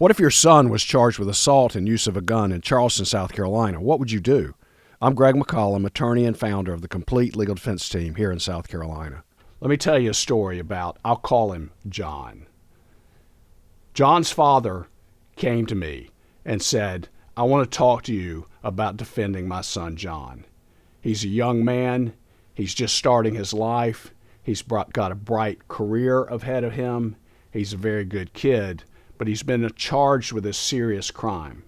What if your son was charged with assault and use of a gun in Charleston, South Carolina? What would you do? I'm Greg McCollum, attorney and founder of the Complete Legal Defense Team here in South Carolina. Let me tell you a story about, I'll call him John. John's father came to me and said, I want to talk to you about defending my son John. He's a young man. He's just starting his life. He's got a bright career ahead of him. He's a very good kid, but he's been charged with a serious crime.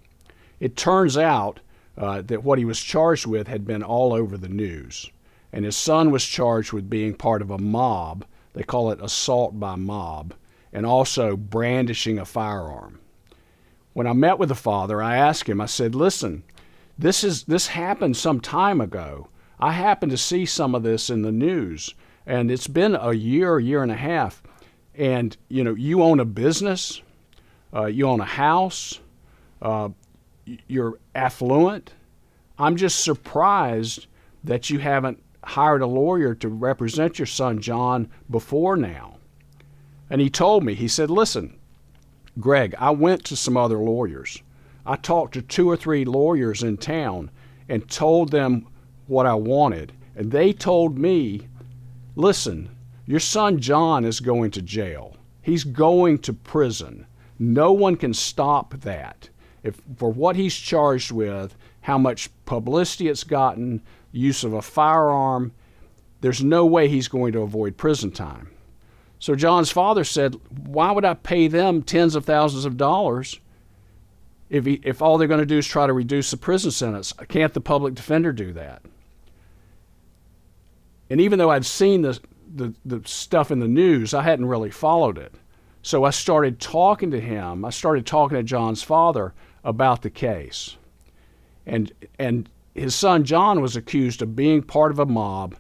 It turns out that what he was charged with had been all over the news. And his son was charged with being part of a mob. They call it assault by mob, and also brandishing a firearm. When I met with the father, I asked him, I said, listen, this happened some time ago. I happened to see some of this in the news, and it's been a year and a half. And, you own a business, you own a house, you're affluent. I'm just surprised that you haven't hired a lawyer to represent your son John before now. And he told me, he said, listen, Greg, I went to some other lawyers. I talked to 2 or 3 lawyers in town and told them what I wanted. And they told me, listen, your son John is going to jail. He's going to prison. No one can stop that. For what he's charged with, how much publicity it's gotten, use of a firearm, there's no way he's going to avoid prison time. So John's father said, why would I pay them tens of thousands of dollars if all they're going to do is try to reduce the prison sentence? Can't the public defender do that? And even though I'd seen the stuff in the news, I hadn't really followed it. So I started talking to him. I started talking to John's father about the case. And his son John was accused of being part of a mob,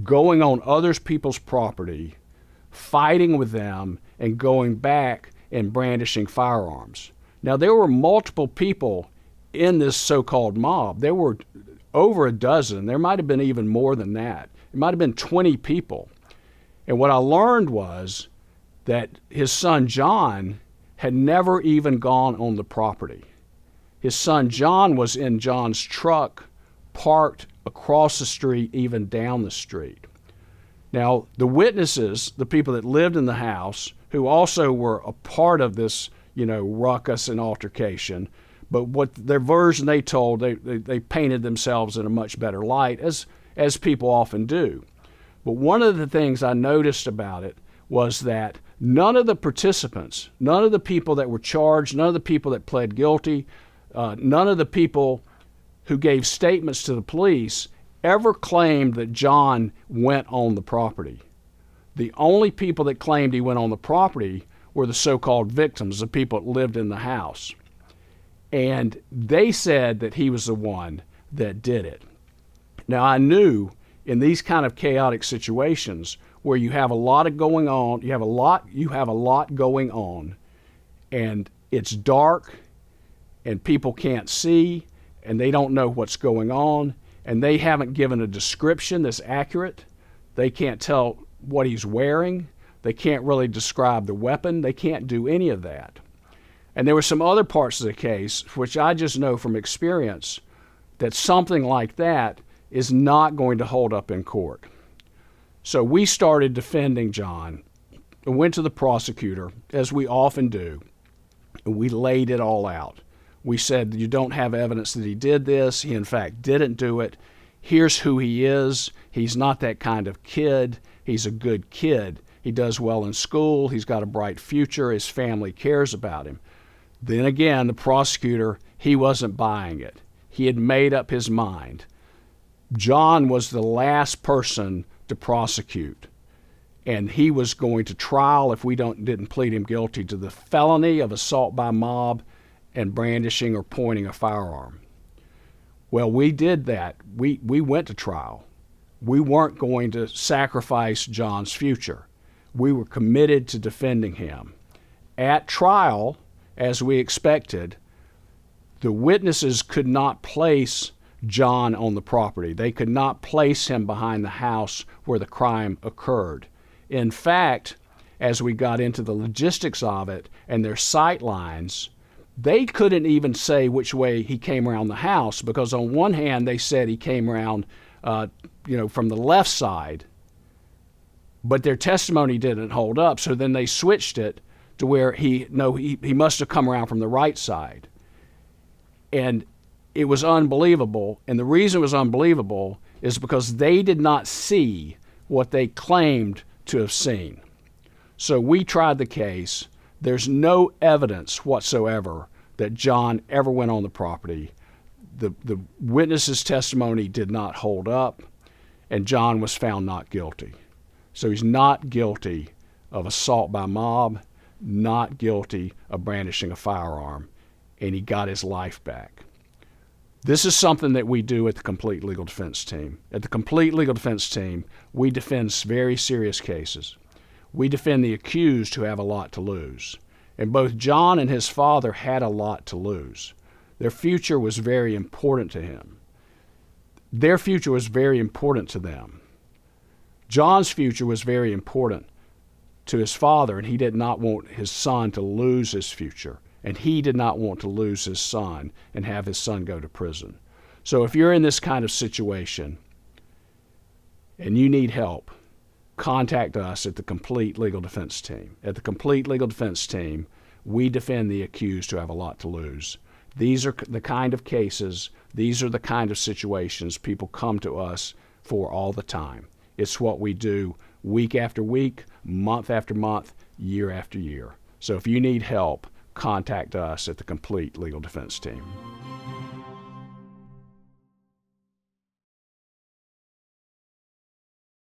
going on other people's property, fighting with them, and going back and brandishing firearms. Now, there were multiple people in this so-called mob. There were over a dozen. There might have been even more than that. It might have been 20 people. And what I learned was that his son John had never even gone on the property. His son John was in John's truck, parked across the street, even down the street. Now, the witnesses, the people that lived in the house, who also were a part of this, ruckus and altercation, but what their version they told, they painted themselves in a much better light, as people often do. But one of the things I noticed about it was that none of the participants, none of the people that were charged, none of the people that pled guilty, none of the people who gave statements to the police ever claimed that John went on the property. The only people that claimed he went on the property were the so-called victims, the people that lived in the house. And they said that he was the one that did it. Now, I knew in these kind of chaotic situations where you have a lot going on, you have a lot going on, and it's dark, and people can't see, and they don't know what's going on, and they haven't given a description that's accurate. They can't tell what he's wearing. They can't really describe the weapon. They can't do any of that. And there were some other parts of the case, which I just know from experience, that something like that is not going to hold up in court. So we started defending John and went to the prosecutor, as we often do, and we laid it all out. We said, you don't have evidence that he did this. He, in fact, didn't do it. Here's who he is. He's not that kind of kid. He's a good kid. He does well in school. He's got a bright future. His family cares about him. Then again, the prosecutor, he wasn't buying it. He had made up his mind. John was the last person to prosecute, and he was going to trial if we didn't plead him guilty to the felony of assault by mob and brandishing or pointing a firearm. Well, we did that. We went to trial. We weren't going to sacrifice John's future. We were committed to defending him. At trial, as we expected, the witnesses could not place John on the property. They could not place him behind the house where the crime occurred. In fact, as we got into the logistics of it and their sight lines, They couldn't even say which way he came around the house, because on one hand they said he came around, from the left side, but their testimony didn't hold up. So then they switched it to where he must have come around from the right side. And it was unbelievable. And the reason it was unbelievable is because they did not see what they claimed to have seen. So we tried the case. There's no evidence whatsoever that John ever went on the property. The witness's testimony did not hold up, and John was found not guilty. So he's not guilty of assault by mob, not guilty of brandishing a firearm, and he got his life back. This is something that we do at the Complete Legal Defense Team. At the Complete Legal Defense Team, we defend very serious cases. We defend the accused who have a lot to lose. And both John and his father had a lot to lose. Their future was very important to him. Their future was very important to them. John's future was very important to his father, and he did not want his son to lose his future. And he did not want to lose his son and have his son go to prison. So if you're in this kind of situation and you need help, contact us at the Complete Legal Defense Team. At the Complete Legal Defense Team, we defend the accused who have a lot to lose. These are the kind of cases, these are the kind of situations people come to us for all the time. It's what we do week after week, month after month, year after year. So if you need help, contact us at the Complete Legal Defense Team.